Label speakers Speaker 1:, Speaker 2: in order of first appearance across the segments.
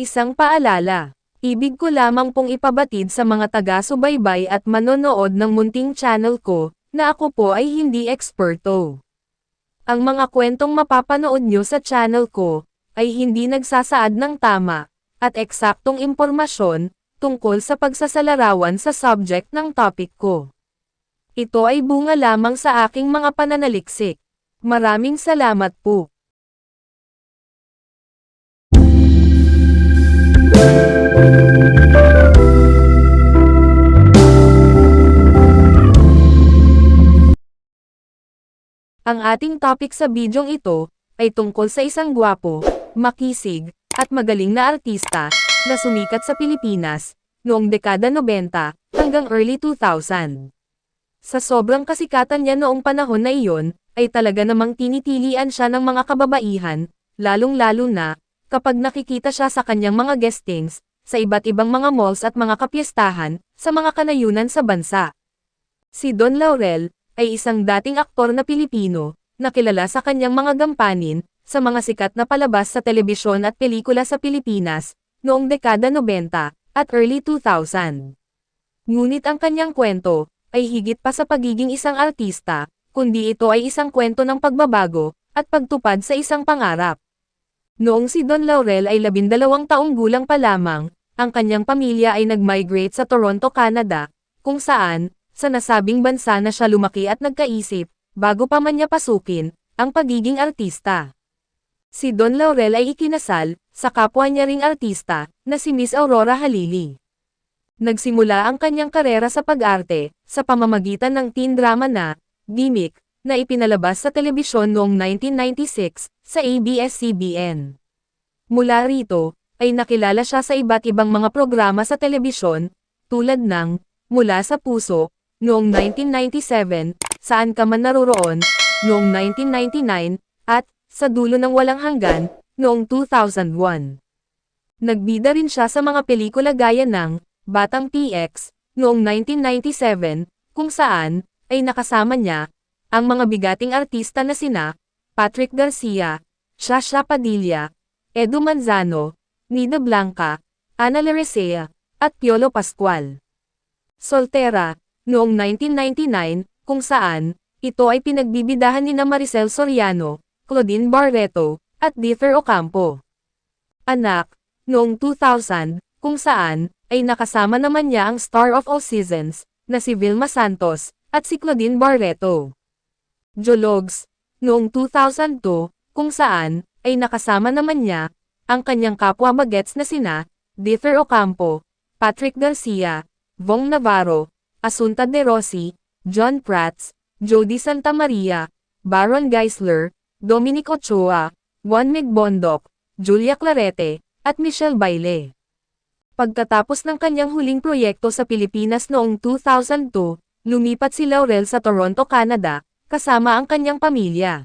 Speaker 1: Isang paalala. Ibig ko lamang pong ipabatid sa mga taga-subaybay at manonood ng munting channel ko, na ako po ay hindi eksperto. Ang mga kwentong mapapanood nyo sa channel ko, ay hindi nagsasaad ng tama, at eksaktong impormasyon, tungkol sa pagsasalarawan sa subject ng topic ko. Ito ay bunga lamang sa aking mga pananaliksik. Maraming salamat po. Ang ating topic sa bidyong ito, ay tungkol sa isang gwapo, makisig, at magaling na artista, na sumikat sa Pilipinas, noong dekada 90, hanggang early 2000. Sa sobrang kasikatan niya noong panahon na iyon, ay talaga namang tinitilian siya ng mga kababaihan, lalong-lalo na, kapag nakikita siya sa kanyang mga guestings, sa iba't ibang mga malls at mga kapiestahan, sa mga kanayunan sa bansa. Si Don Laurel, ay isang dating aktor na Pilipino, na kilala sa kanyang mga gampanin, sa mga sikat na palabas sa telebisyon at pelikula sa Pilipinas, noong dekada 90, at early 2000. Ngunit ang kanyang kwento, ay higit pa sa pagiging isang artista, kundi ito ay isang kwento ng pagbabago, at pagtupad sa isang pangarap. Noong si Don Laurel ay 12 taong gulang pa lamang, ang kanyang pamilya ay nag-migrate sa Toronto, Canada, kung saan, sa nasabing bansa na siya lumaki at nagkaisip, bago pa man niya pasukin, ang pagiging artista. Si Don Laurel ay ikinasal, sa kapwa niya ring artista, na si Miss Aurora Halili. Nagsimula ang kanyang karera sa pag-arte, sa pamamagitan ng teen drama na, Gimmick, na ipinalabas sa telebisyon noong 1996, sa ABS-CBN. Mula rito, ay nakilala siya sa iba't ibang mga programa sa telebisyon, tulad ng, Mula sa Puso, noong 1997, Saan Ka Man Naroroon, noong 1999, at, Sa Dulo ng Walang Hanggan, noong 2001. Nagbida rin siya sa mga pelikula gaya ng, Batang PX, noong 1997, kung saan, ay nakasama niya, ang mga bigating artista na sina, Patrick Garcia, Shasha Padilla, Edu Manzano, Nida Blanca, Ana Larecea, at Piolo Pascual. Soltera, noong 1999, kung saan, ito ay pinagbibidahan ni Maricel Soriano, Claudine Barreto, at Dither Ocampo. Anak, noong 2000, kung saan, ay nakasama naman niya ang star of all seasons, na si Vilma Santos, at si Claudine Barreto. Jologs, noong 2002, kung saan, ay nakasama naman niya, ang kanyang kapwa bagets na sina, Dither Ocampo, Patrick Garcia, Vong Navarro, Asunta De Rossi, John Prats, Jody Santa Maria, Baron Geisler, Dominic Ochoa, Juan Megbondok, Julia Clarete, at Michelle Baile. Pagkatapos ng kanyang huling proyekto sa Pilipinas noong 2002, lumipat si Laurel sa Toronto, Canada, kasama ang kanyang pamilya.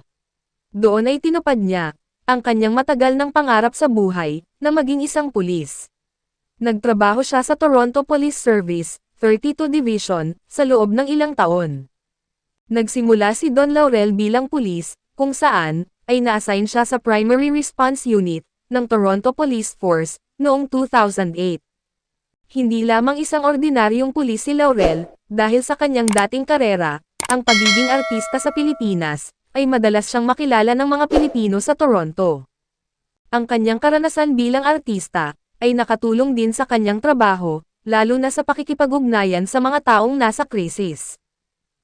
Speaker 1: Doon ay tinupad niya, ang kanyang matagal ng pangarap sa buhay, na maging isang pulis. Nagtrabaho siya sa Toronto Police Service, 32 Division, sa loob ng ilang taon. Nagsimula si Don Laurel bilang pulis, kung saan, ay na-assign siya sa Primary Response Unit, ng Toronto Police Force, noong 2008. Hindi lamang isang ordinaryong pulis si Laurel, dahil sa kanyang dating karera, ang pagiging artista sa Pilipinas, ay madalas siyang makilala ng mga Pilipino sa Toronto. Ang kanyang karanasan bilang artista, ay nakatulong din sa kanyang trabaho, lalo na sa pakikipag-ugnayan sa mga taong nasa krisis.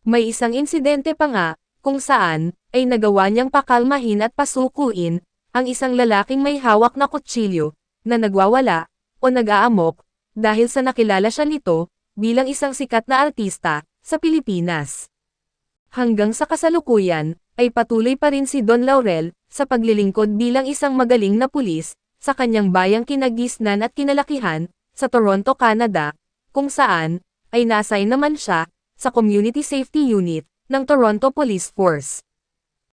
Speaker 1: May isang insidente pa nga, kung saan, ay nagawa niyang pakalmahin at pasukuin, ang isang lalaking may hawak na kutsilyo, na nagwawala, o nag-aamok, dahil sa nakilala siya nito, bilang isang sikat na artista, sa Pilipinas. Hanggang sa kasalukuyan, ay patuloy pa rin si Don Laurel, sa paglilingkod bilang isang magaling na pulis, sa kanyang bayang kinagisnan at kinalakihan, sa Toronto, Canada, kung saan, ay na-assign naman siya, sa Community Safety Unit, ng Toronto Police Force.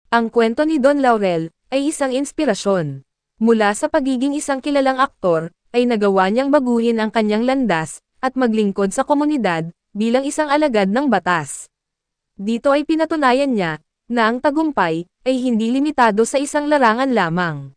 Speaker 1: Ang kwento ni Don Laurel, ay isang inspirasyon. Mula sa pagiging isang kilalang aktor, ay nagawa niyang baguhin ang kanyang landas, at maglingkod sa komunidad, bilang isang alagad ng batas. Dito ay pinatunayan niya, na ang tagumpay, ay hindi limitado sa isang larangan lamang.